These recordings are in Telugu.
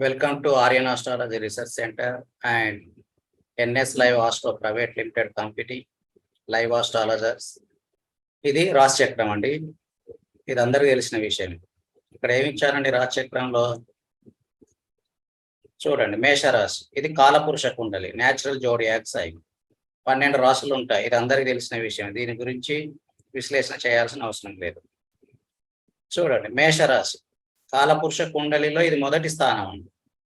Welcome to Aryan Astrology Research Center and NS Live Astro Private Limited Company, Live Astrologers. ఇది రాశి చక్రం అండి. ఇది అందరికీ తెలిసిన విషయం. ఇక్కడ ఏమి ఇచ్చారండి రాశి చక్రంలో? చూడండి, మేషరాశి ఇది కాలపురుష కుండలి, న్యాచురల్ జోడియాక్ సైన్. 12 రాశులు ఉంటాయి. ఇది అందరికీ తెలిసిన విషయం. దీని గురించి విశ్లేషణ చేయాల్సిన అవసరం లేదు. చూడండి, మేషరాశి కాలపురుష కుండలిలో ఇది మొదటి స్థానం అండి.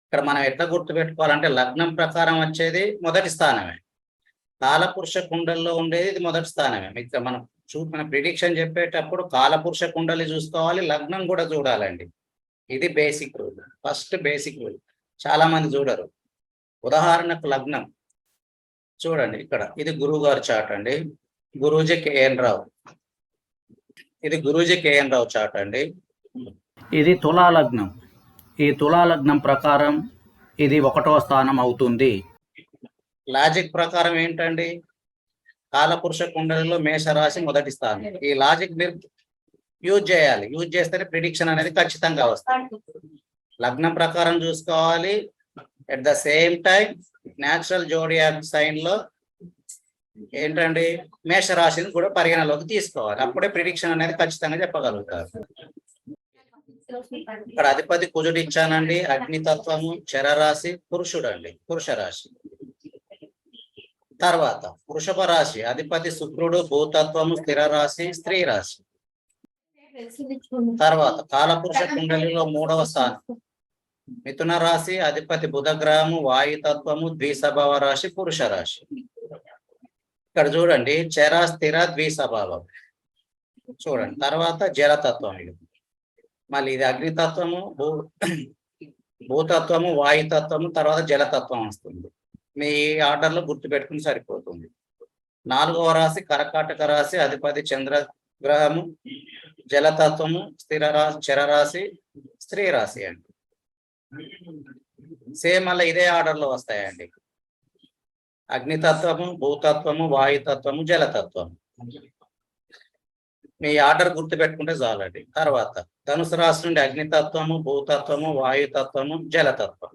ఇక్కడ మనం ఎట్లా గుర్తుపెట్టుకోవాలంటే లగ్నం ప్రకారం వచ్చేది మొదటి స్థానమే, కాలపురుష కుండలిలో ఉండేది ఇది మొదటి స్థానమే. ఇక్కడ మనం మన ప్రిడిక్షన్ చెప్పేటప్పుడు కాలపురుష కుండలి చూసుకోవాలి, లగ్నం కూడా చూడాలండి. ఇది basic rule, first basic rule. చాలా మంది చూడరు. ఉదాహరణకు లగ్నం చూడండి, ఇక్కడ ఇది గురువు గారు చాట్ అండి, గురూజీ కేఎన్ రావు. ఇది గురూజీ కేఎన్ రావు చాట్ అండి. ఇది తులా లగ్నం. ఈ తులా లగ్నం ప్రకారం ఇది 1వ స్థానం అవుతుంది. లాజిక్ ప్రకారం ఏంటండి, కాలపురుష కుండలిలో మేషరాశి మొదటి స్థానం. ఈ లాజిక్ మీరు యూజ్ చేయాలి. యూజ్ చేస్తేనే ప్రిడిక్షన్ అనేది ఖచ్చితంగా వస్తుంది. లగ్నం ప్రకారం చూసుకోవాలి, at the same time natural zodiac sign లో ఏంటండి మేషరాశిని కూడా పరిగణలోకి తీసుకోవాలి. అప్పుడే ప్రిడిక్షన్ అనేది ఖచ్చితంగా చెప్పగలుగుతారు. ఇక్కడ అధిపతి కుజుడు ఇచ్చానండి, అగ్నితత్వము, చరరాశి, పురుషుడు అండి, పురుష రాశి. తర్వాత వృషభ రాశి అధిపతి శుక్రుడు, భూతత్వము, స్థిర రాశి, స్త్రీ రాశి. తర్వాత కాలపురుష కుండలిలో 3వ స్థానం మిథున రాశి అధిపతి బుధగ్రహము, వాయుతత్వము, ద్విస్వభావ రాశి, పురుష రాశి. ఇక్కడ చూడండి, చర, స్థిర, ద్విస్వభావం చూడండి. తర్వాత జలతత్వం, మళ్ళీ ఇది అగ్నితత్వము, భూతత్వము, వాయుతత్వము, తర్వాత జలతత్వం వస్తుంది. మీ ఆర్డర్లో గుర్తుపెట్టుకుని సరిపోతుంది. 4వ రాశి కర్కాటక రాశి అధిపతి చంద్రగ్రహము, జలతత్వము, స్థిర రాశి, చరరాశి, స్త్రీ రాశి అండి. సేమ్ మళ్ళీ ఇదే ఆర్డర్లో వస్తాయండి, అగ్నితత్వము, భూతత్వము, వాయుతత్వము, జలతత్వము. మీ ఆర్డర్ గుర్తుపెట్టుకుంటే చాలండి. తర్వాత ధనుసు రాశి నుండి అగ్నితత్వము, భూతత్వము, వాయుతత్వము, జలతత్వం.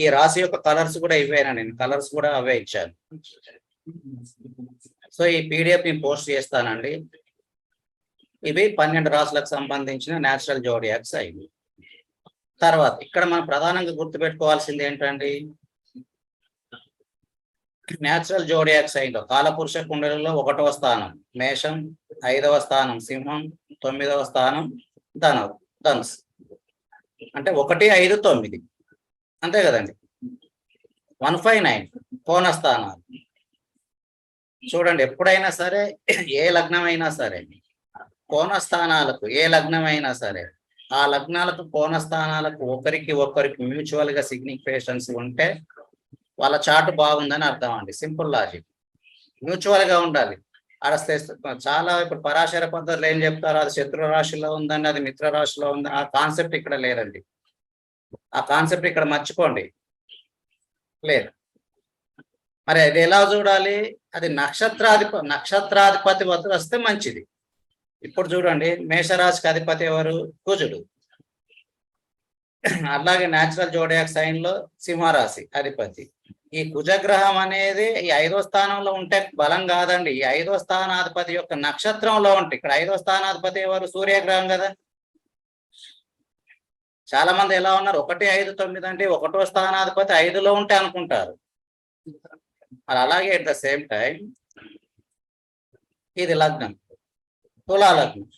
ఈ రాశి యొక్క కలర్స్ కూడా ఇవేనా, నేను కలర్స్ కూడా అవే ఇచ్చాను. సో ఈ పీడిఎఫ్ నేను పోస్ట్ చేస్తానండి. ఇవి 12 రాశులకు సంబంధించిన న్యాచురల్ జోడియాక్ సైన్. తర్వాత ఇక్కడ మనం ప్రధానంగా గుర్తుపెట్టుకోవాల్సింది ఏంటండి, న్యాచురల్ జోడియాక్ సైన్ లో కాలపురుష కుండలిలో 1వ స్థానం మేషం, 5వ స్థానం సింహం, 9వ స్థానం ధనుసు. అంటే 1, 5, 9 అంతే కదండి. 1, 5, 9 కోణ స్థానాలు. చూడండి, ఎప్పుడైనా సరే ఏ లగ్నం అయినా సరే కోణ స్థానాలకు, ఏ లగ్నం అయినా సరే ఆ లగ్నాలకు కోణ స్థానాలకు ఒకరికి మ్యూచువల్ గా సిగ్నిఫికేషన్స్ ఉంటే వాళ్ళ చాటు బాగుందని అర్థం అండి. Simple logic. మ్యూచువల్ గా ఉండాలి. చాలా ఇప్పుడు పరాశర పద్ధతులు ఏం చెప్తారు, అది శత్రు రాశిలో ఉందండి, అది మిత్ర రాశిలో ఉంది. ఆ కాన్సెప్ట్ ఇక్కడ లేదండి. ఆ కాన్సెప్ట్ ఇక్కడ మర్చిపోండి, లేదు. మరి అది ఎలా చూడాలి, అది నక్షత్రాధిపతి వద్ద వస్తే మంచిది. ఇప్పుడు చూడండి, మేషరాశికి అధిపతి ఎవరు, కుజుడు. అలాగే న్యాచురల్ జోడియాక్ సైన్ లో సింహరాశి అధిపతి. ఈ కుజగ్రహం అనేది ఈ 5వ స్థానంలో ఉంటే బలం కాదండి. ఈ 5వ స్థానాధిపతి యొక్క నక్షత్రంలో ఉంటే, ఇక్కడ 5వ స్థానాధిపతి ఎవరు, సూర్యగ్రహం కదా. చాలా మంది ఎలా ఉన్నారు, 1, 5, 9 అంటే 1వ స్థానాధిపతి 5లో ఉంటే అనుకుంటారు. అలాగే ఎట్ ద సేమ్ టైం ఇది లగ్నం, తులా లగ్నం.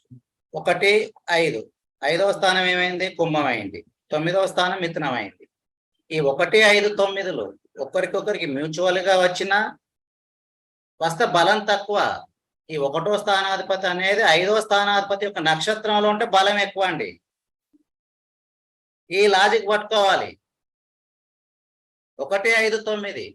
1, 5, 5వ స్థానం ఏమైంది, కుంభం అయింది. 9వ స్థానం మిథునం అయింది. ఈ 1, 5, 9లు ఒకరికొకరికి మ్యూచువల్ గా వస్తే బలం తక్కువ. ఈ 1వ స్థానాధిపతి అనేది 5వ స్థానాధిపతి యొక్క నక్షత్రంలో ఉంటే బలం ఎక్కువ అండి. ఈ లాజిక్ పట్టుకోవాలి. 1, 5, 9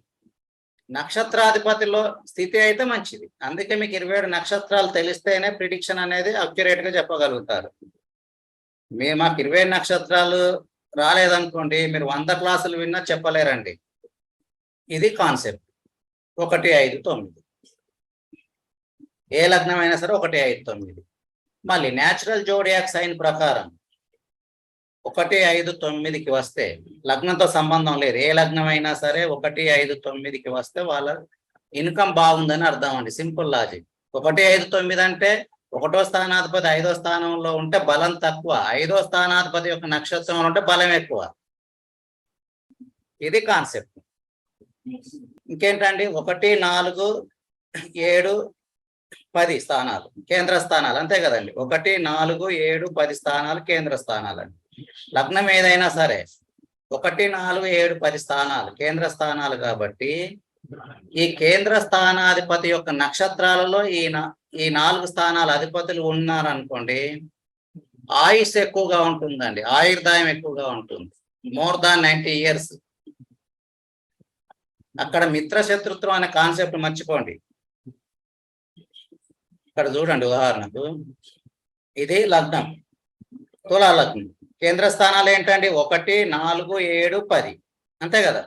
నక్షత్రాధిపతిలో స్థితి అయితే మంచిది. అందుకే మీకు 27 నక్షత్రాలు తెలిస్తేనే ప్రిడిక్షన్ అనేది అక్యురేట్ గా చెప్పగలుగుతారు. మాకు 27 నక్షత్రాలు రాలేదనుకోండి, మీరు 100 క్లాసులు విన్నా చెప్పలేరండి. ఇది కాన్సెప్ట్. 1, 5, 9 ఏ లగ్నం అయినా సరే 1, 5, 9. మళ్ళీ న్యాచురల్ జోడియాక్ సైన్ ప్రకారం 1, 5, 9కి వస్తే లగ్నంతో సంబంధం లేదు, ఏ లగ్నం అయినా సరే 1, 5, 9కి వస్తే వాళ్ళ ఇన్కమ్ బాగుందని అర్థం అండి. Simple logic. 1, 5, 9 అంటే 1వ స్థానాధిపతి 5వ స్థానంలో ఉంటే బలం తక్కువ, 5వ స్థానాధిపతి యొక్క నక్షత్రంలో ఉంటే బలం ఎక్కువ. ఇది కాన్సెప్ట్. ఇంకేంటండి, 1, 4, 7, 10 స్థానాలు కేంద్ర స్థానాలు, అంతే కదండి. 1, 4, 7, 10 స్థానాలు కేంద్ర స్థానాలు అండి. లగ్నం ఏదైనా సరే 1, 4, 7, 10 స్థానాలు కేంద్ర స్థానాలు కాబట్టి ఈ కేంద్ర స్థానాధిపతి యొక్క నక్షత్రాలలో ఈ 4 స్థానాల అధిపతులు ఉన్నారనుకోండి, ఆయుష్ ఎక్కువగా ఉంటుందండి, ఆయుర్దాయం ఎక్కువగా ఉంటుంది, మోర్ దాన్ 90 years. అక్కడ మిత్ర శత్రుత్వం అనే కాన్సెప్ట్ మర్చిపోండి. ఇక్కడ చూడండి, ఉదాహరణకు ఇది లగ్నం, తులా లగ్నం. కేంద్ర స్థానాలు ఏంటండి? 1, 4, 7, 10, అంతే కదా.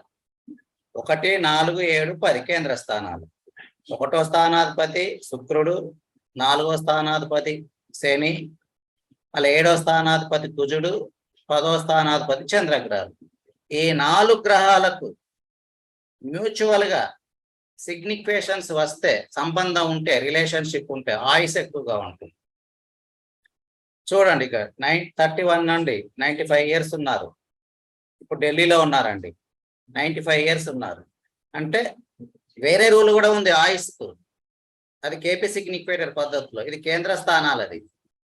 1, 4, 7, 10 కేంద్ర స్థానాలు. 1వ స్థానాధిపతి శుక్రుడు, 4వ స్థానాధిపతి శని, మళ్ళీ 7వ స్థానాధిపతి కుజుడు, 10వ స్థానాధిపతి చంద్రగ్రహాలు. ఈ 4 గ్రహాలకు మ్యూచువల్ గా సిగ్నిఫికేషన్స్ వస్తే, సంబంధం ఉంటే, రిలేషన్షిప్ ఉంటే ఆయుష్ ఎక్కువగా ఉంటుంది. చూడండి, ఇక 31 నుండి 95 years ఉన్నారు, ఇప్పుడు ఢిల్లీలో ఉన్నారండి. 95 years ఉన్నారు అంటే వేరే రూల్ కూడా ఉంది ఆయుష్కు, అది కేపీ సిగ్నిఫికేటర్ పద్ధతిలో. ఇది కేంద్ర స్థానాలు. అది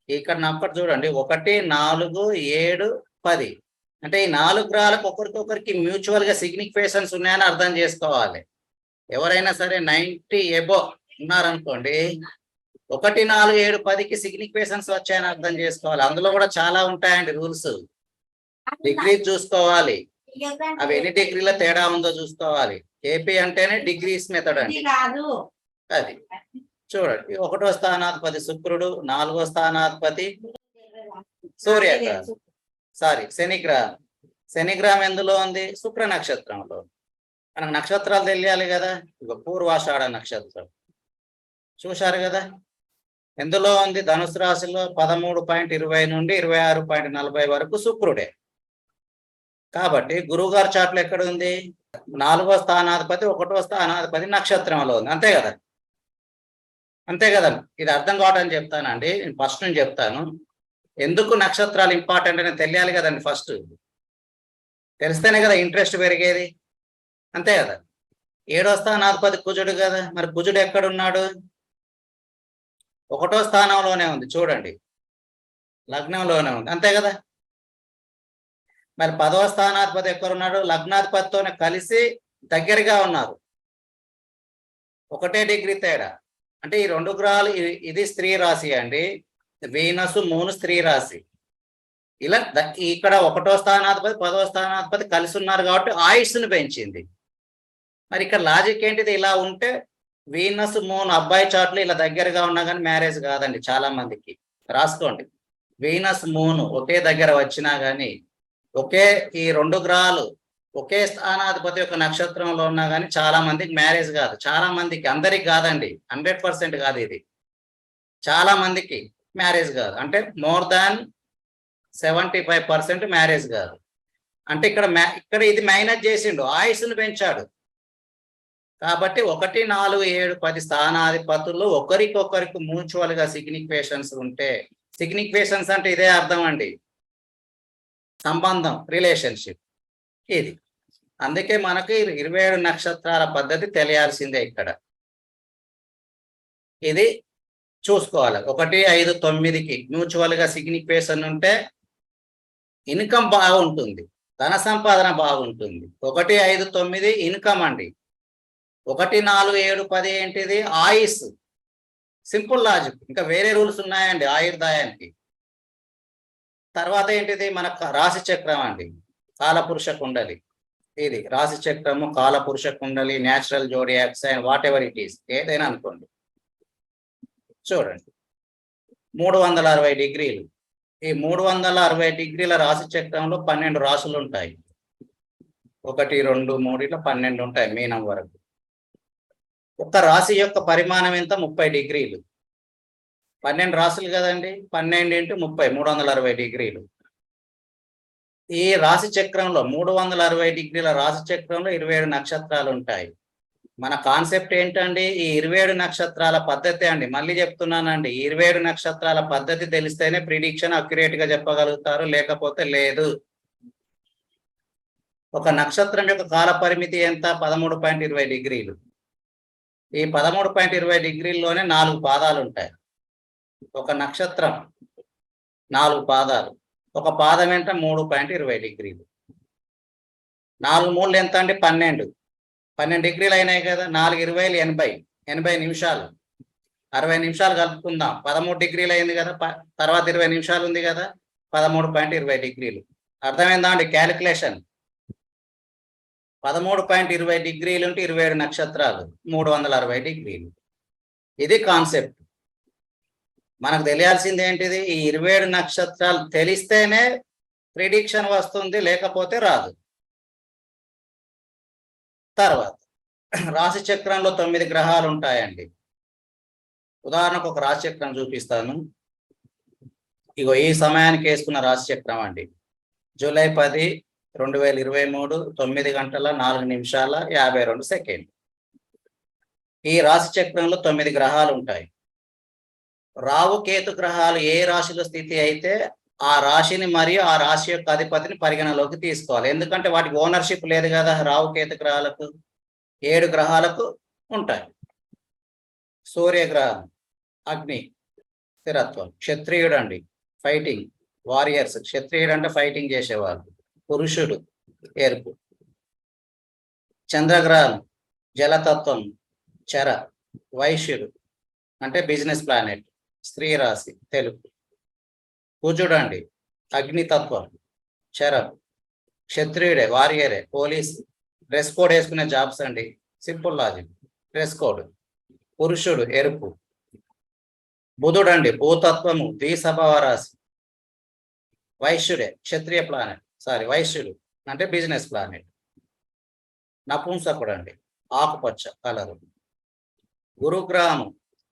ఇక్కడ నప్పటి చూడండి, 1, 4, 7, 10 అంటే ఈ 4 గ్రహాలకు ఒకరికొకరికి మ్యూచువల్ గా సిగ్నిఫికేషన్స్ ఉన్నాయని అర్థం చేసుకోవాలి. ఎవరైనా సరే 90 above ఉన్నారనుకోండి, 1, 4, 7, 10కి సిగ్నిఫికేషన్స్ వచ్చాయని అర్థం చేసుకోవాలి. అందులో కూడా చాలా ఉంటాయండి రూల్స్. డిగ్రీ చూసుకోవాలి, అవి ఎన్ని డిగ్రీల తేడా ఉందో చూసుకోవాలి. ఏపీ అంటేనే డిగ్రీస్ మెథడ్ అండి. అది చూడండి, 1వ స్థానాధిపతి శుక్రుడు, 4వ స్థానాధిపతి సూర్యగ్రహం, శనిగ్రహం. శనిగ్రహం ఎందులో ఉంది? శుక్ర నక్షత్రంలో. మనకు నక్షత్రాలు తెలియాలి కదా. ఇక పూర్వాషాఢ నక్షత్రం చూశారు కదా, ఎందులో ఉంది? ధనుసు రాశిలో 13.20 నుండి 26.40 వరకు శుక్రుడే. కాబట్టి గురువు గారి చాట్లు ఎక్కడ ఉంది? 4వ స్థానాధిపతి 1వ స్థానాధిపతి నక్షత్రంలో ఉంది, అంతే కదా. అంతే కదా, ఇది అర్థం కావడానికి చెప్తానండి. నేను ఫస్ట్ నుంచి చెప్తాను, ఎందుకు నక్షత్రాలు ఇంపార్టెంట్ అని తెలియాలి కదండి. ఫస్ట్ తెలిస్తేనే కదా ఇంట్రెస్ట్ పెరిగేది, అంతే కదా. 7వ స్థానాధిపతి కుజుడు కదా, మరి కుజుడు ఎక్కడున్నాడు? 1వ స్థానంలోనే ఉంది చూడండి, లగ్నంలోనే ఉంది, అంతే కదా. మరి 10వ స్థానాధిపతి ఎక్కడున్నాడు? లగ్నాధిపతితోనే కలిసి దగ్గరగా ఉన్నారు, 1 degree తేడా. అంటే ఈ 2 గ్రహాలు, ఇది స్త్రీ రాశి అండి, వీనస్ మూన్ స్త్రీ రాశి. ఇలా ఇక్కడ 1వ స్థానాధిపతి 10వ స్థానాధిపతి కలిసి ఉన్నారు కాబట్టి ఆయుష్ను పెంచింది. మరి ఇక్కడ లాజిక్ ఏంటిది? ఇలా ఉంటే వీనస్ మూన్ అబ్బాయి చాట్లు ఇలా దగ్గరగా ఉన్నా కానీ మ్యారేజ్ కాదండి చాలా మందికి. రాసుకోండి, వీనస్ మూన్ ఒకే దగ్గర వచ్చినా కానీ, ఈ 2 గ్రహాలు ఒకే స్థానాధిపతి యొక్క నక్షత్రంలో ఉన్నా కానీ చాలా మందికి మ్యారేజ్ కాదు. చాలా మందికి, అందరికి కాదండి, 100% కాదు, ఇది చాలా మందికి మ్యారేజ్ కాదు. అంటే మోర్ దాన్ 75% మ్యారేజ్ కాదు. అంటే ఇక్కడ ఇది మైనస్ చేసిండు, ఆయుష్ను పెంచాడు. కాబట్టి 1, 4, 7, 10 స్థానాధిపతులు ఒకరికొకరికి మ్యూచువల్ గా సిగ్నిఫికేషన్స్ ఉంటే, సిగ్నిఫికేషన్స్ అంటే ఇదే అర్థం అండి, సంబంధం, రిలేషన్షిప్. ఇది అందుకే మనకి 27 నక్షత్రాల పద్ధతి తెలియాల్సిందే. ఇక్కడ ఇది చూసుకోవాలి. 1, 5, 9కి మ్యూచువల్ గా సిగ్నిఫికేషన్ ఉంటే ఇన్కమ్ బాగుంటుంది, ధన సంపాదన బాగుంటుంది. 1, 5, 9 ఇన్కమ్ అండి. 1, 4, 7, 10 ఏంటిది? ఆయుష్. Simple logic. ఇంకా వేరే రూల్స్ ఉన్నాయండి ఆయుర్దాయానికి. తర్వాత ఏంటిది? మన రాశి చక్రం అండి, కాలపురుష కుండలి. ఇది రాశి చక్రము, కాలపురుష కుండలి, natural zodiac sign, whatever it is, ఏదైనా అనుకోండి. చూడండి, 360 డిగ్రీలు. ఈ 360 డిగ్రీల రాశి చక్రంలో 12 రాశులు ఉంటాయి. 1, 2, 3 ఇట్లా 12 ఉంటాయి మీనం వరకు. ఒక రాశి యొక్క పరిమాణం ఎంత? 30 డిగ్రీలు. 12 రాశులు కదండి, 12 × 30 360 డిగ్రీలు. ఈ రాశి చక్రంలో 360 డిగ్రీల రాశి చక్రంలో 27 నక్షత్రాలు ఉంటాయి. మన కాన్సెప్ట్ ఏంటండి? ఈ 27 నక్షత్రాల పద్ధతి అండి. మళ్ళీ చెప్తున్నానండి, 27 నక్షత్రాల పద్ధతి తెలిస్తేనే ప్రిడిక్షన్ అక్యురేట్ గా చెప్పగలుగుతారు, లేకపోతే లేదు. ఒక నక్షత్రం యొక్క కాల పరిమితి ఎంత? 13.20 డిగ్రీలు. ఈ 13.20 డిగ్రీల్లోనే 4 పాదాలు ఉంటాయి. ఒక నక్షత్రం 4 పాదాలు. ఒక పాదం ఎంత? 3.20 డిగ్రీలు. 4 మూడు ఎంత అండి? 12 డిగ్రీలు అయినాయి కదా. 4 20 80 నిమిషాలు. 60 నిమిషాలు కలుపుకుందాం. 13 డిగ్రీలు అయింది కదా, తర్వాత 20 నిమిషాలు ఉంది కదా, 13.20 డిగ్రీలు. అర్థమైందా అండి క్యాలిక్యులేషన్? 13.20 డిగ్రీలు అంటే 27 నక్షత్రాలు, 360 డిగ్రీలు. ఇది కాన్సెప్ట్. మనకు తెలియాల్సింది ఏంటిది? ఈ 27 నక్షత్రాలు తెలిస్తేనే ప్రిడిక్షన్ వస్తుంది, లేకపోతే రాదు. తర్వాత రాశి చక్రంలో 9 గ్రహాలు ఉంటాయండి. ఉదాహరణకు ఒక రాశి చక్రం చూపిస్తాను. ఇగో ఈ సమయానికి వేసుకున్న రాశి చక్రం అండి. జూలై 10, 2023 9 గంటల 4 నిమిషాల 52 సెకండ్. ఈ రాశి చక్రంలో 9 గ్రహాలు ఉంటాయి. రావు కేతు గ్రహాలు ఏ రాశిలో స్థితి అయితే ఆ రాశిని మరియు ఆ రాశి యొక్క అధిపతిని పరిగణలోకి తీసుకోవాలి. ఎందుకంటే వాటికి ఓనర్షిప్ లేదు కదా. రావు కేతు గ్రహాలకు 7 గ్రహాలకు ఉంటాయి. సూర్యగ్రహం అగ్ని స్థిరత్వం. క్షత్రియుడు అండి, ఫైటింగ్ వారియర్స్. క్షత్రియుడు అంటే ఫైటింగ్ చేసేవాళ్ళు. పురుషుడు ఎరుపు. చంద్రగ్రహం జలతత్వం చర. వైశ్యుడు అంటే బిజినెస్ ప్లానెట్, స్త్రీ రాశి తెలుగు. కుజుడు అండి అగ్నితత్వం చరం. క్షత్రియుడే వారియరే, పోలీస్. డ్రెస్ కోడ్ వేసుకునే జాబ్స్ అండి, సింపుల్ లాజిక్, డ్రెస్ కోడ్. పురుషుడు ఎరుపు. బుధుడు అండి భూతత్వము, ద్విసభవ రాశి. వైశ్యుడే, క్షత్రియ ప్లానెట్, వైశ్యుడు అంటే బిజినెస్ ప్లానెట్. నపుంసకుడు అండి ఆకుపచ్చ కలరు. గురుగ్రహం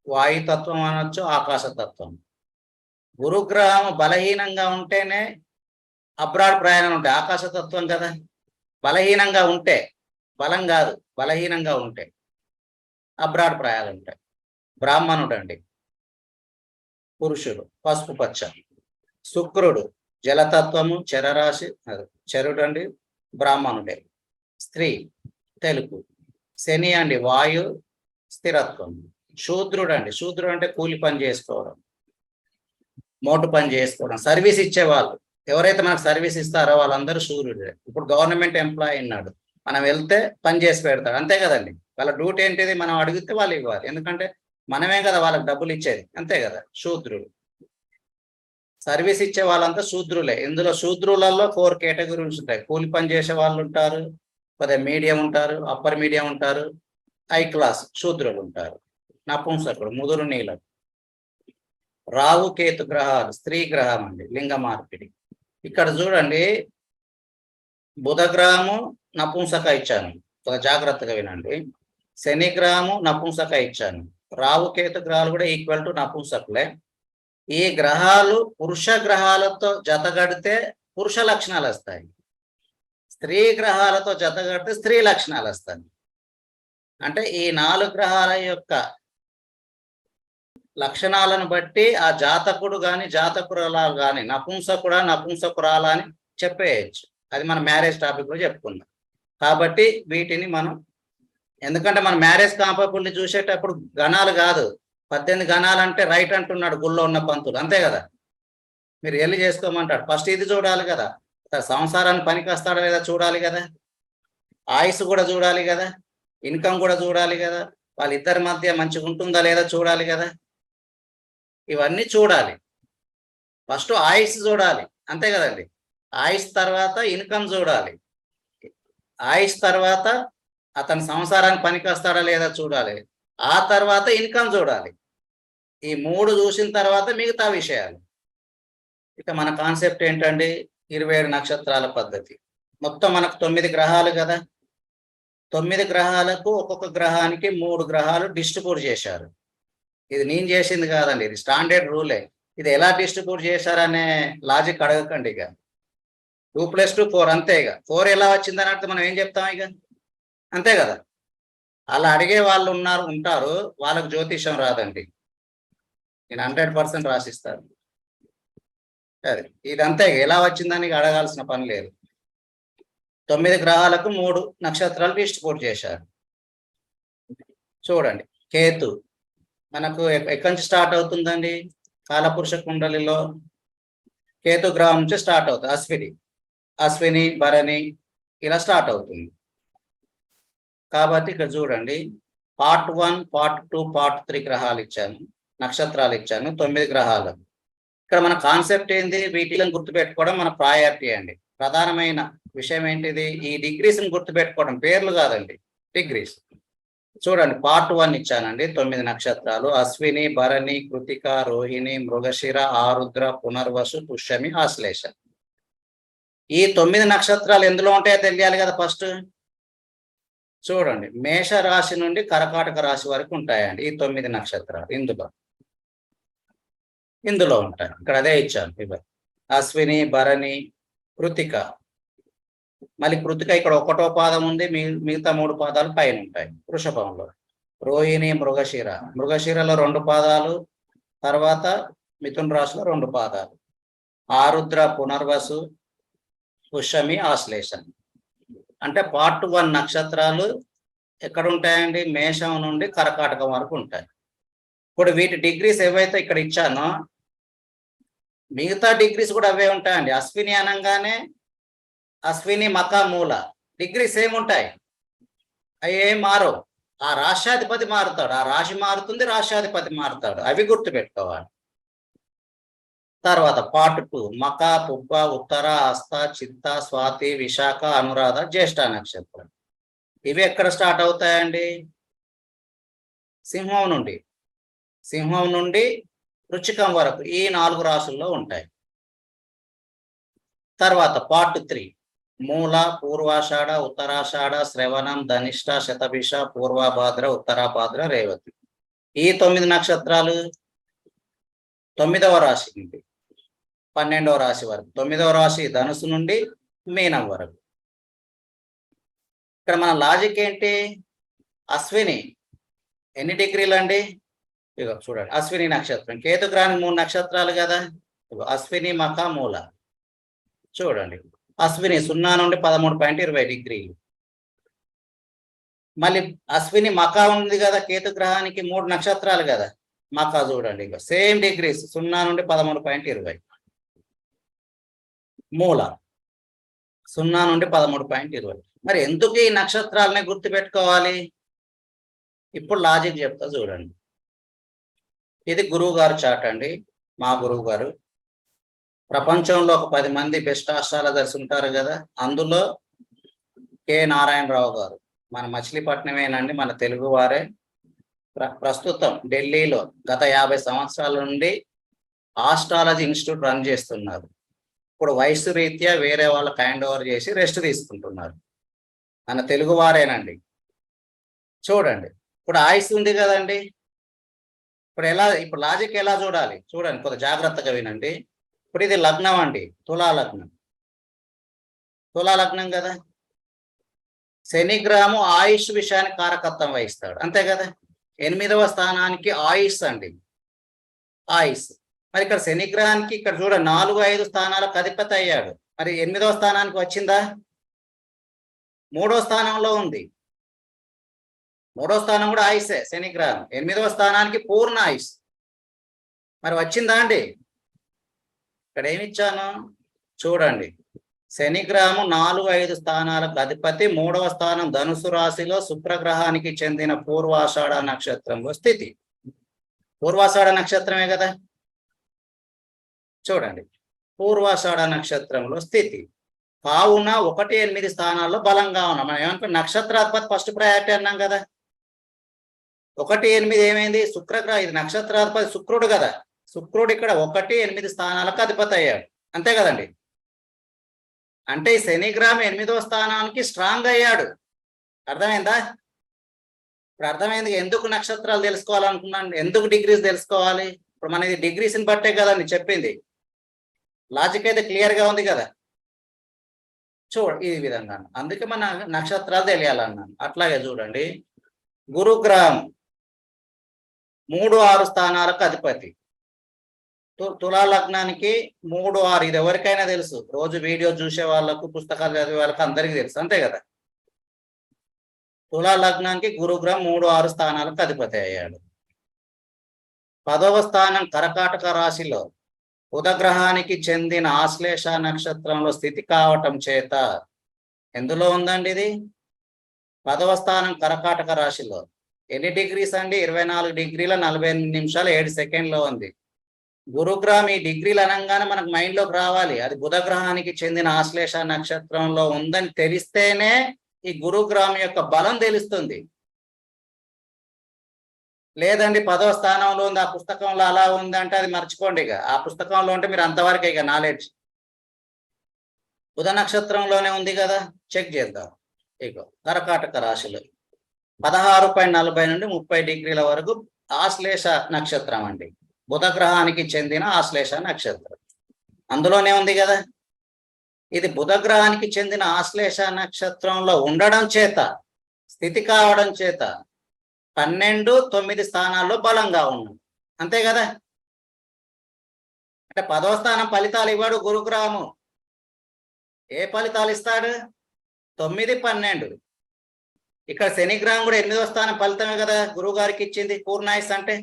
వాయుతత్వం అనొచ్చు, ఆకాశతత్వం. గురుగ్రహం బలహీనంగా ఉంటేనే అబ్రాడ్ ప్రయాణం ఉంటాయి. ఆకాశతత్వం కదా. బలహీనంగా ఉంటే, బలం కాదు, బలహీనంగా ఉంటే అబ్రాడ్ ప్రయాణాలు ఉంటాయి. బ్రాహ్మణుడు అండి పురుషుడు, పసుపు పచ్చ. శుక్రుడు జలతత్వము, చరరాశి, చరుడు అండి బ్రాహ్మణుడే, స్త్రీ తెలుగు. శని అండి వాయు స్థిరత్వం. శూద్రుడు అండి, శూద్రుడు అంటే కూలి పని చేసుకోవడం, మోటు పని చేసుకోవడం, సర్వీస్ ఇచ్చేవాళ్ళు. ఎవరైతే మనకు సర్వీస్ ఇస్తారో వాళ్ళందరూ శూద్రుడే. ఇప్పుడు గవర్నమెంట్ ఎంప్లాయీ ఉన్నాడు, మనం వెళ్తే పని చేసి పెడతాడు, అంతే కదండి. వాళ్ళ డ్యూటీ ఏంటిది? మనం అడిగితే వాళ్ళు ఇవ్వాలి, ఎందుకంటే మనమే కదా వాళ్ళకి డబ్బులు ఇచ్చేది, అంతే కదా. శూద్రుడు. సర్వీస్ ఇచ్చే వాళ్ళంతా శూద్రులే. ఇందులో శూద్రులలో 4 కేటగిరీస్ ఉంటాయి. కూలి పని చేసే వాళ్ళు ఉంటారు, కొద్దిగా మీడియం ఉంటారు, అప్పర్ మీడియం ఉంటారు, హై క్లాస్ శూద్రులు ఉంటారు. నపుంసకుడు ముదురు నీలం. రాహు కేతు గ్రహాలు స్త్రీ గ్రహం అండి, లింగ మార్పిడి. ఇక్కడ చూడండి, బుధ గ్రహము నపుంసక ఇచ్చాను, జాగ్రత్తగా వినండి. శని గ్రహము నపుంసక ఇచ్చాను. రాహు కేతు గ్రహాలు కూడా ఈక్వల్ టు నపుంసకులే. ఈ గ్రహాలు పురుష గ్రహాలతో జతగడితే పురుష లక్షణాలు వస్తాయి, స్త్రీ గ్రహాలతో జతగడితే స్త్రీ లక్షణాలు వస్తాయి. అంటే ఈ 4 గ్రహాల యొక్క లక్షణాలను బట్టి ఆ జాతకుడు కానీ జాతకురాలు కానీ నపుంసకుడా నపుంసకురాలా అని చెప్పేయచ్చు. అది మన మ్యారేజ్ టాపిక్ లో చెప్పుకుందాం. కాబట్టి వీటిని మనం, ఎందుకంటే మన మ్యారేజ్ కాంపబుల్ని చూసేటప్పుడు గణాలు కాదు, 18 గణాలు అంటే రైట్ అంటున్నాడు గుళ్ళో ఉన్న పంతులు, అంతే కదా. మీరు వెళ్ళి చేసుకోమంటాడు. ఫస్ట్ ఇది చూడాలి కదా, సంసారాన్ని పనికి వస్తాడా లేదా చూడాలి కదా, ఆయుస్ కూడా చూడాలి కదా, ఇన్కమ్ కూడా చూడాలి కదా, వాళ్ళిద్దరి మధ్య మంచిగా ఉంటుందా లేదా చూడాలి కదా. ఇవన్నీ చూడాలి. ఫస్ట్ ఆయుష్ చూడాలి, అంతే కదండి. ఆయుష్ తర్వాత ఇన్కమ్ చూడాలి, ఆయుష్ తర్వాత అతని సంసారానికి పనికి వస్తాడా లేదా చూడాలి, ఆ తర్వాత ఇన్కమ్ చూడాలి. ఈ 3 చూసిన తర్వాత మిగతా విషయాలు. ఇక మన కాన్సెప్ట్ ఏంటండి? 27 నక్షత్రాల పద్ధతి. మొత్తం మనకు 9 గ్రహాలు కదా. 9 గ్రహాలకు ఒక్కొక్క గ్రహానికి 3 గ్రహాలు డిస్ట్రిబ్యూట్ చేశారు. ఇది నేను చేసింది కాదండి, ఇది స్టాండర్డ్ రూలే. ఇది ఎలా డిస్ట్రిబ్యూట్ చేశారనే లాజిక్ అడగకండి. ఇక 2 + 2 4 అంతే. ఇక 4 ఎలా వచ్చిందని అంటే మనం ఏం చెప్తాం ఇక, అంతే కదా. అలా అడిగే వాళ్ళు ఉంటారు, వాళ్ళకు జ్యోతిషం రాదండి. నేను 100% రాసిస్తాను. అది ఇదంతే, ఎలా వచ్చిందని అడగాల్సిన పని లేదు. 9 గ్రహాలకు 3 నక్షత్రాలు డిస్ట్రిబ్యూట్ చేశారు. చూడండి, కేతు మనకు ఎక్కడి నుంచి స్టార్ట్ అవుతుందండి? కాలపురుష కుండలిలో కేతు గ్రహం నుంచి స్టార్ట్ అవుతుంది. అశ్విని భరణి ఇలా స్టార్ట్ అవుతుంది. కాబట్టి ఇక్కడ చూడండి, పార్ట్ 1, పార్ట్ 2, పార్ట్ 3 గ్రహాలు ఇచ్చాను, నక్షత్రాలు ఇచ్చాను, 9 గ్రహాలు. ఇక్కడ మన కాన్సెప్ట్ ఏంది? వీటిని గుర్తుపెట్టుకోవడం మన ప్రయారిటీ అండి. ప్రధానమైన విషయం ఏంటిది? ఈ డిగ్రీస్ని గుర్తుపెట్టుకోవడం, పేర్లు కాదండి, డిగ్రీస్. చూడండి, పార్ట్ 1 ఇచ్చానండి, 9 నక్షత్రాలు: అశ్విని, భరణి, కృతిక, రోహిణి, మృగశిర, ఆరుద్ర, పునర్వసు, పుష్యమి, ఆశ్లేష. ఈ 9 నక్షత్రాలు ఎందులో ఉంటాయో తెలియాలి కదా ఫస్ట్. చూడండి, మేష రాశి నుండి కర్కాటక రాశి వరకు ఉంటాయండి ఈ 9 నక్షత్రాలు. ఇందులో ఉంటాయి. ఇక్కడ అదే ఇచ్చాను. ఇవ్వండి, అశ్విని, భరణి, కృతిక. మళ్ళీ కృతిక ఇక్కడ 1వ పాదం ఉంది, మిగతా 3 పాదాలు పైన ఉంటాయి వృషభంలో. రోహిణి, మృగశిరలో 2 పాదాలు, తర్వాత మిథున రాశిలో 2 పాదాలు. ఆరుద్ర, పునర్వసు, పుష్యమి, ఆశ్లేష. అంటే పార్ట్ 1 నక్షత్రాలు ఎక్కడ ఉంటాయండి? మేషం నుండి కర్కాటకం వరకు ఉంటాయి. ఇప్పుడు వీటి డిగ్రీస్ ఏవైతే ఇక్కడ ఇచ్చానో మిగతా డిగ్రీస్ కూడా అవే ఉంటాయండి. అశ్విని అనగానే అశ్విని, మక, మూల డిగ్రీస్ ఏముంటాయి? అవి ఏం మారవు. ఆ రాష్ట్రాధిపతి మారుతాడు, ఆ రాశి మారుతుంది, రాష్ట్రాధిపతి మారుతాడు. అవి గుర్తుపెట్టుకోవాలి. తర్వాత పార్ట్ 2 మక, పుబ్బ, ఉత్తర, హస్త, చిత్త, స్వాతి, విశాఖ, అనురాధ, జ్యేష్ఠ నక్షత్రం. ఇవి ఎక్కడ స్టార్ట్ అవుతాయండి? సింహం నుండి వృశ్చికం వరకు ఈ 4 రాశుల్లో ఉంటాయి. తర్వాత పార్ట్ 3 మూల, పూర్వాషాఢ, ఉత్తరాషాఢ, శ్రవణం, ధనిష్ట, శతభిష, పూర్వభాద్ర, ఉత్తరాభాద్ర, రేవతి. ఈ 9 నక్షత్రాలు 9వ రాశి నుండి 12వ రాశి వరకు. 9వ రాశి ధనుసు నుండి మీనం వరకు. ఇక్కడ మన లాజిక్ ఏంటి? అశ్విని ఎన్ని డిగ్రీలు అండి? ఇగో చూడండి, అశ్విని నక్షత్రం, కేతు గ్రహానికి 3 నక్షత్రాలు కదా. అశ్విని, మక, మూల. చూడండి, అశ్విని 0 నుండి 13.20 డిగ్రీలు. మళ్ళీ అశ్విని మక ఉంది కదా, కేతు గ్రహానికి 3 నక్షత్రాలు కదా. మక చూడండి, ఇక సేమ్ డిగ్రీస్ 0 నుండి 13.20. మూల 0 నుండి 13.20. మరి ఎందుకు ఈ నక్షత్రాలని గుర్తుపెట్టుకోవాలి? ఇప్పుడు లాజిక్ చెప్తా చూడండి. ఇది గురువు గారు చాట్ అండి, మా గురువు గారు. ప్రపంచంలో ఒక 10 మంది బెస్ట్ ఆస్ట్రాలజర్స్ ఉంటారు కదా, అందులో కె నారాయణరావు గారు మన మచిలీపట్నమేనండి, మన తెలుగు వారే. ప్రస్తుతం ఢిల్లీలో గత 50 సంవత్సరాల నుండి ఆస్ట్రాలజీ ఇన్స్టిట్యూట్ రన్ చేస్తున్నారు. ఇప్పుడు వయసు రీత్యా వేరే వాళ్ళకి హ్యాండ్ ఓవర్ చేసి రెస్ట్ తీసుకుంటున్నారు. మన తెలుగు వారేనండి. చూడండి, ఇప్పుడు ఆయుష్ ఉంది కదండి. ఇప్పుడు లాజిక్ ఎలా చూడాలి చూడండి, కొంత జాగ్రత్తగా వినండి. ఇప్పుడు ఇది లగ్నం అండి, తులా లగ్నం కదా. శని గ్రహము ఆయుష్ విషయానికి కారకత్వం వహిస్తాడు, అంతే కదా. 8వ స్థానానికి ఆయుష్ అండి, ఆయుష్. మరి ఇక్కడ శని గ్రహానికి ఇక్కడ చూడ 4, 5 స్థానాలకు అధిపతి అయ్యాడు. మరి 8వ స్థానానికి వచ్చిందా? 3వ స్థానంలో ఉంది. 3వ స్థానం కూడా ఆయుషే, శని గ్రహం. 8వ స్థానానికి పూర్ణ ఆయుష్. మరి వచ్చిందా అండి? ఇక్కడ ఏమిచ్చాను చూడండి, శని గ్రహము 4, 5 స్థానాలకు అధిపతి. 3వ స్థానం ధనుసు రాశిలో శుక్రగ్రహానికి చెందిన పూర్వాషాఢ నక్షత్రంలో స్థితి. పూర్వాషాఢ నక్షత్రమే కదా. చూడండి, పూర్వాషాఢ నక్షత్రంలో స్థితి కావున 1, 8 స్థానాల్లో బలంగా ఉన్నాం. మనం ఏమనుకున్నాం? నక్షత్రాధిపతి ఫస్ట్ ప్రయారిటీ అన్నాం కదా. 1, 8 ఏమైంది? శుక్రగ్రహ, ఇది నక్షత్రాధిపతి శుక్రుడు కదా. శుక్రుడు ఇక్కడ 1, 8 స్థానాలకు అధిపతి అయ్యాడు, అంతే కదండి. అంటే ఈ శని గ్రహం 8వ స్థానానికి స్ట్రాంగ్ అయ్యాడు. అర్థమైందా? ఇప్పుడు అర్థమైంది ఎందుకు నక్షత్రాలు తెలుసుకోవాలనుకున్నాను, ఎందుకు డిగ్రీస్ తెలుసుకోవాలి. ఇప్పుడు మన ఇది డిగ్రీస్ని బట్టే కదండి చెప్పింది. లాజిక్ అయితే క్లియర్గా ఉంది కదా. ఈ విధంగా అందుకే మన నక్షత్రాలు తెలియాలన్నాను. అట్లాగే చూడండి, గురుగ్రహం 3-6 స్థానాలకు అధిపతి. తులా లగ్నానికి 3-6, ఇది ఎవరికైనా తెలుసు. రోజు వీడియో చూసే వాళ్ళకు, పుస్తకాలు చదివే వాళ్ళకు అందరికీ తెలుసు, అంతే కదా. తులా లగ్నానికి గురుగ్రహం 3-6 స్థానాలకు అధిపతి అయ్యాడు. 10వ స్థానం కర్కాటక రాశిలో బుధగ్రహానికి చెందిన ఆశ్లేష నక్షత్రంలో స్థితి కావటం చేత, ఎందులో ఉందండి ఇది? 10వ స్థానం కర్కాటక రాశిలో. ఎన్ని డిగ్రీస్ అండి? 24 డిగ్రీల 48 నిమిషాలు 7 సెకండ్లో ఉంది. గురుగ్రహం ఈ డిగ్రీలు అనగానే మనకు మైండ్లోకి రావాలి, అది బుధగ్రహానికి చెందిన ఆశ్లేష నక్షత్రంలో ఉందని తెలిస్తేనే ఈ గురుగ్రహం యొక్క బలం తెలుస్తుంది. లేదండి 10వ స్థానంలో ఉంది, ఆ పుస్తకంలో అలా ఉంది అంటే అది మర్చిపోండి. ఇక ఆ పుస్తకంలో ఉంటే మీరు అంతవరకే ఇక నాలెడ్జ్. బుధ నక్షత్రంలోనే ఉంది కదా, చెక్ చేద్దాం. ఇక కర్కాటక రాశిలో 16.40 నుండి 30 డిగ్రీల వరకు ఆశ్లేష నక్షత్రం అండి. బుధగ్రహానికి చెందిన ఆశ్లేష నక్షత్రం అందులోనే ఉంది కదా. ఇది బుధగ్రహానికి చెందిన ఆశ్లేష నక్షత్రంలో ఉండడం చేత, స్థితి కావడం చేత 12-9 స్థానాల్లో బలంగా ఉన్నాడు, అంతే కదా. అంటే 10వ స్థానం ఫలితాలు ఇవ్వడు గురుగ్రహము. ఏ ఫలితాలు ఇస్తాడు? 9, 12. ఇక్కడ శనిగ్రహం కూడా 8వ స్థానం ఫలితమే కదా గురువు గారికి ఇచ్చింది, పూర్ణాయుస్ అంటే,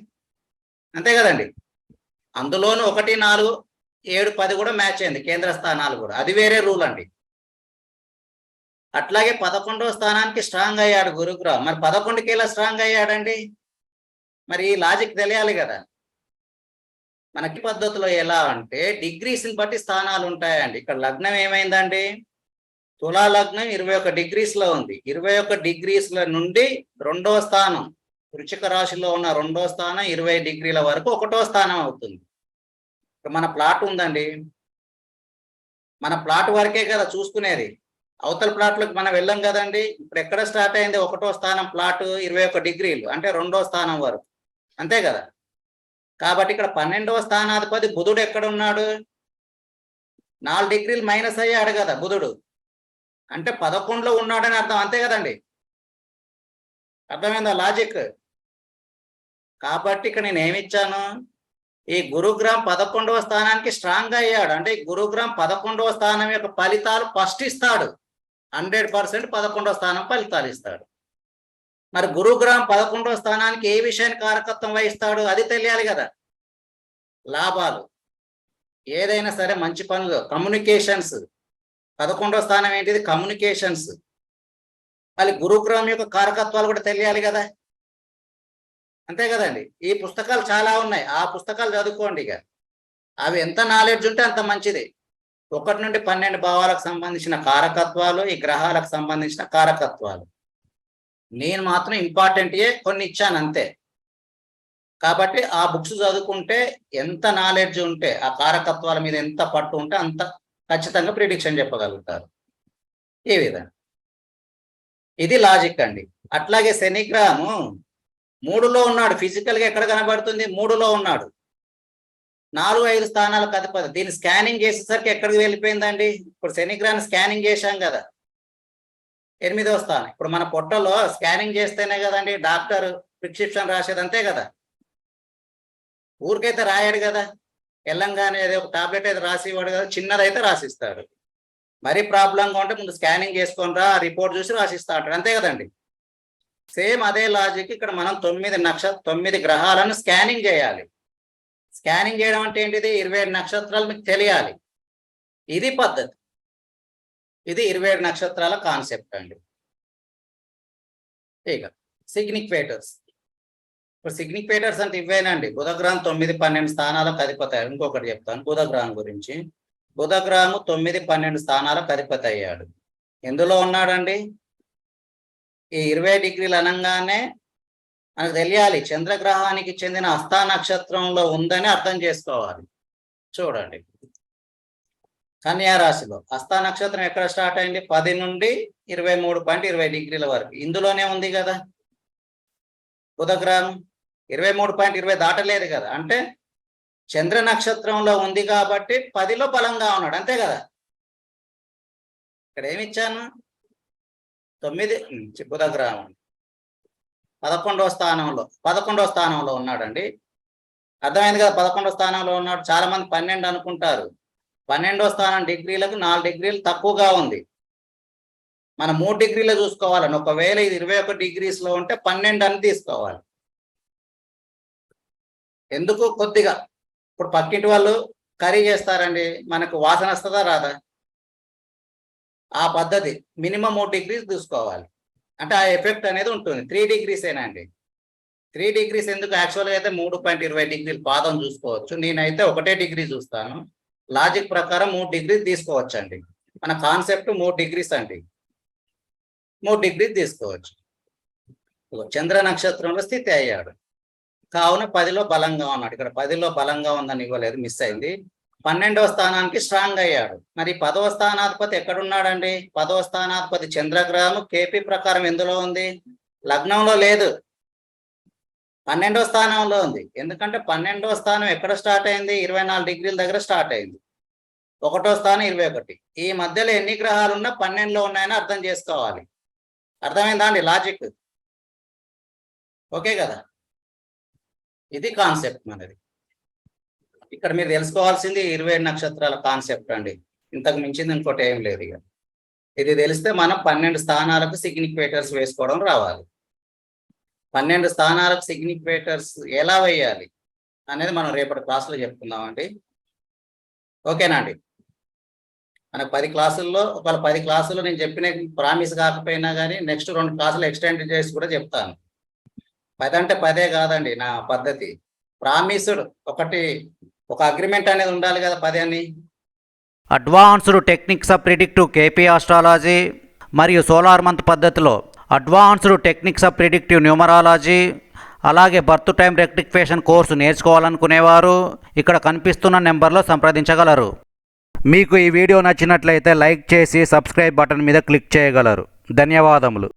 అంతే కదండి. అందులోనూ 1, 4, 7, 10 కూడా మ్యాచ్ అయింది, కేంద్ర స్థానాలు కూడా, అది వేరే రూల్ అండి. అట్లాగే 11వ స్థానానికి స్ట్రాంగ్ అయ్యాడు గురుగ్రహం. మరి 11కి ఎలా స్ట్రాంగ్ అయ్యాడండి? మరి ఈ లాజిక్ తెలియాలి కదా. మనకి పద్ధతిలో ఎలా అంటే డిగ్రీస్ని బట్టి స్థానాలు ఉంటాయండి. ఇక్కడ లగ్నం ఏమైందండి? తులా లగ్నం 21 డిగ్రీస్లో ఉంది. 21 డిగ్రీస్ల నుండి 2వ స్థానం, వృశ్చిక రాశిలో ఉన్న 2వ స్థానం 20 డిగ్రీల వరకు 1వ స్థానం అవుతుంది. మన ప్లాట్ ఉందండి, మన ప్లాట్ వరకే కదా చూసుకునేది, అవతల ప్లాట్లోకి మనం వెళ్ళాం కదండి. ఇప్పుడు ఎక్కడ స్టార్ట్ అయింది? 1వ స్థానం ప్లాట్ 21 డిగ్రీలు అంటే 2వ స్థానం వరకు, అంతే కదా. కాబట్టి ఇక్కడ 12వ స్థానాధిపతి బుధుడు ఎక్కడ ఉన్నాడు? 4 డిగ్రీలు మైనస్ అయ్యాడు కదా బుధుడు, అంటే 11లో ఉన్నాడని అర్థం, అంతే కదండి. అర్థమైందా లాజిక్? కాబట్టి ఇక్కడ నేను ఏమిచ్చాను, ఈ గురుగ్రహం 11వ స్థానానికి స్ట్రాంగ్ అయ్యాడు అంటే గురుగ్రహం 11వ స్థానం యొక్క ఫలితాలు ఫస్ట్ ఇస్తాడు, 100% 11వ స్థానం ఫలితాలు ఇస్తాడు. మరి గురుగ్రహం 11వ స్థానానికి ఏ విషయానికి కారకత్వం వహిస్తాడు? అది తెలియాలి కదా. లాభాలు, ఏదైనా సరే మంచి పనులు, కమ్యూనికేషన్స్. 11వ స్థానం ఏంటిది? కమ్యూనికేషన్స్. మళ్ళీ గురుగ్రహం యొక్క కారకత్వాలు కూడా తెలియాలి కదా, అంతే కదండి. ఈ పుస్తకాలు చాలా ఉన్నాయి, ఆ పుస్తకాలు చదువుకోండి. ఇక అవి ఎంత నాలెడ్జ్ ఉంటే అంత మంచిది. 1 నుండి 12 భావాలకు సంబంధించిన కారకత్వాలు, ఈ గ్రహాలకు సంబంధించిన కారకత్వాలు. నేను మాత్రం ఇంపార్టెంట్యే కొన్ని ఇచ్చాను అంతే. కాబట్టి ఆ బుక్స్ చదువుకుంటే ఎంత నాలెడ్జ్ ఉంటే, ఆ కారకత్వాల మీద ఎంత పట్టు ఉంటే అంత ఖచ్చితంగా ప్రిడిక్షన్ చెప్పగలుగుతారు. ఈ విధంగా ఇది లాజిక్ అండి. అట్లాగే శనిగ్రహము 3లో ఉన్నాడు, ఫిజికల్గా ఎక్కడ కనబడుతుంది? 3లో ఉన్నాడు, 4, 5 స్థానాలకు అధిపతి. దీన్ని స్కానింగ్ చేసేసరికి ఎక్కడికి వెళ్ళిపోయిందండి? ఇప్పుడు శనిగ్రహాన్ని స్కానింగ్ చేశాం కదా, 8వ స్థానం. ఇప్పుడు మన పొట్టలో స్కానింగ్ చేస్తేనే కదండి డాక్టర్ ప్రిస్క్రిప్షన్ రాసేది, అంతే కదా. ఊరికైతే రాయాడు కదా, తెలంగాణ ఏదో ఒక టాబ్లెట్ అయితే రాసి ఇవ్వడు కదా, చిన్నదైతే రాసిస్తాడు. మరీ ప్రాబ్లంగా ఉంటే ముందు స్కానింగ్ చేసుకొని రా, రిపోర్ట్ చూసి రాసిస్తా అంటాడు, అంతే కదండి. సేమ్ అదే లాజిక్ ఇక్కడ మనం 9 గ్రహాలను స్కానింగ్ చేయాలి. స్కానింగ్ చేయడం అంటే ఏంటిది? 27 నక్షత్రాలు మీకు తెలియాలి. ఇది పద్ధతి, ఇది 27 నక్షత్రాల కాన్సెప్ట్ అండి. ఇక సిగ్నిఫికేటర్స్. ఇప్పుడు సిగ్నిఫికేటర్స్ అంటే ఇవేనండి. బుధగ్రహం 9, 12 స్థానాలకు అధిపతి అయ్యాడు. ఇంకొకటి చెప్తాను బుధగ్రహం గురించి. బుధగ్రహము 9, 12 స్థానాలకు అధిపతి అయ్యాడు. ఎందులో ఉన్నాడండి? ఈ 20 డిగ్రీలు అనగానే మనకు తెలియాలి చంద్రగ్రహానికి చెందిన హస్త నక్షత్రంలో ఉందని అర్థం చేసుకోవాలి. చూడండి, కన్యా రాశిలో హస్త నక్షత్రం ఎక్కడ స్టార్ట్ అయింది? 10 నుండి 23.20 డిగ్రీల వరకు ఇందులోనే ఉంది కదా బుధగ్రహం. 23.20 దాటలేదు కదా, అంటే చంద్ర నక్షత్రంలో ఉంది కాబట్టి 10లో బలంగా ఉన్నాడు, అంతే కదా. ఇక్కడ ఏమి ఇచ్చాను 9 చెప్పుద గ్రామం 11వ స్థానంలో ఉన్నాడండి. అర్థమైంది కదా, 11వ స్థానంలో ఉన్నాడు. చాలా మంది 12 అనుకుంటారు. 12వ స్థానం డిగ్రీలకు 4 డిగ్రీలు తక్కువగా ఉంది. మనం 3 డిగ్రీలు చూసుకోవాలని. ఒకవేళ ఇది 21 డిగ్రీస్లో ఉంటే 12 అని తీసుకోవాలి. ఎందుకు కొద్దిగా ఇప్పుడు పక్కింటి వాళ్ళు కర్రీ చేస్తారండి, మనకు వాసన వస్తుందా రాదా? ఆ పద్ధతి మినిమం 3 డిగ్రీస్ చూసుకోవాలి. అంటే ఆ ఎఫెక్ట్ అనేది ఉంటుంది. 3 డిగ్రీస్ ఏనండి. 3 డిగ్రీస్ ఎందుకు, యాక్చువల్గా అయితే 3.20 డిగ్రీలు పాదం చూసుకోవచ్చు. నేనైతే 1 డిగ్రీ చూస్తాను. లాజిక్ ప్రకారం 3 డిగ్రీలు తీసుకోవచ్చండి. మన కాన్సెప్ట్ 3 డిగ్రీస్ అండి. 3 డిగ్రీలు తీసుకోవచ్చు. చంద్ర నక్షత్రంలో స్థితి అయ్యాడు కావున 10లో బలంగా ఉన్నాడు. ఇక్కడ 10లో బలంగా ఉందని ఇవ్వలేదు, మిస్ అయింది. 12వ స్థానానికి స్ట్రాంగ్ అయ్యాడు. మరి 10వ స్థానాధిపతి ఎక్కడున్నాడండి? 10వ స్థానాధిపతి చంద్రగ్రహం కేపీ ప్రకారం ఎందులో ఉంది? లగ్నంలో లేదు, 12వ స్థానంలో ఉంది. ఎందుకంటే 12వ స్థానం ఎక్కడ స్టార్ట్ అయింది? 24 డిగ్రీల దగ్గర స్టార్ట్ అయింది. 1వ స్థానం 21. ఈ మధ్యలో ఎన్ని గ్రహాలు ఉన్నా 12లో ఉన్నాయని అర్థం చేసుకోవాలి. అర్థమైందా అండి లాజిక్? ఓకే కదా, ఇది కాన్సెప్ట్ మనది. ఇక్కడ మీరు తెలుసుకోవాల్సింది 27 నక్షత్రాల కాన్సెప్ట్ అండి. ఇంతకు మించింది ఇంకోటి ఏం లేదు. ఇక ఇది తెలిస్తే మనం 12 స్థానాలకు సిగ్నిఫికేటర్స్ వేసుకోవడం రావాలి. 12 స్థానాలకు సిగ్నిఫికేటర్స్ ఎలా వేయాలి అనేది మనం రేపటి క్లాసులో చెప్పుకుందామండి. ఓకేనా అండి? మనకు 10 క్లాసుల్లో ఒకవేళ 10 క్లాసుల్లో నేను చెప్పిన ప్రామిస్ కాకపోయినా కానీ నెక్స్ట్ 2 క్లాసులు ఎక్స్టెండ్ చేసి కూడా చెప్తాను. 10 అంటే 10 కాదండి నా పద్ధతి. ప్రామిస్డ్ ఒక అగ్రిమెంట్ అనేది ఉండాలి కదా 10 అని. Advanced techniques of predictive KP astrology మరియు సోలార్ మంత్ పద్ధతిలో advanced techniques of predictive numerology అలాగే బర్త్ టైం రెక్టిఫికేషన్ కోర్సు నేర్చుకోవాలనుకునేవారు ఇక్కడ కనిపిస్తున్న నెంబర్లో సంప్రదించగలరు. మీకు ఈ వీడియో నచ్చినట్లయితే లైక్ చేసి సబ్స్క్రైబ్ బటన్ మీద క్లిక్ చేయగలరు. ధన్యవాదములు.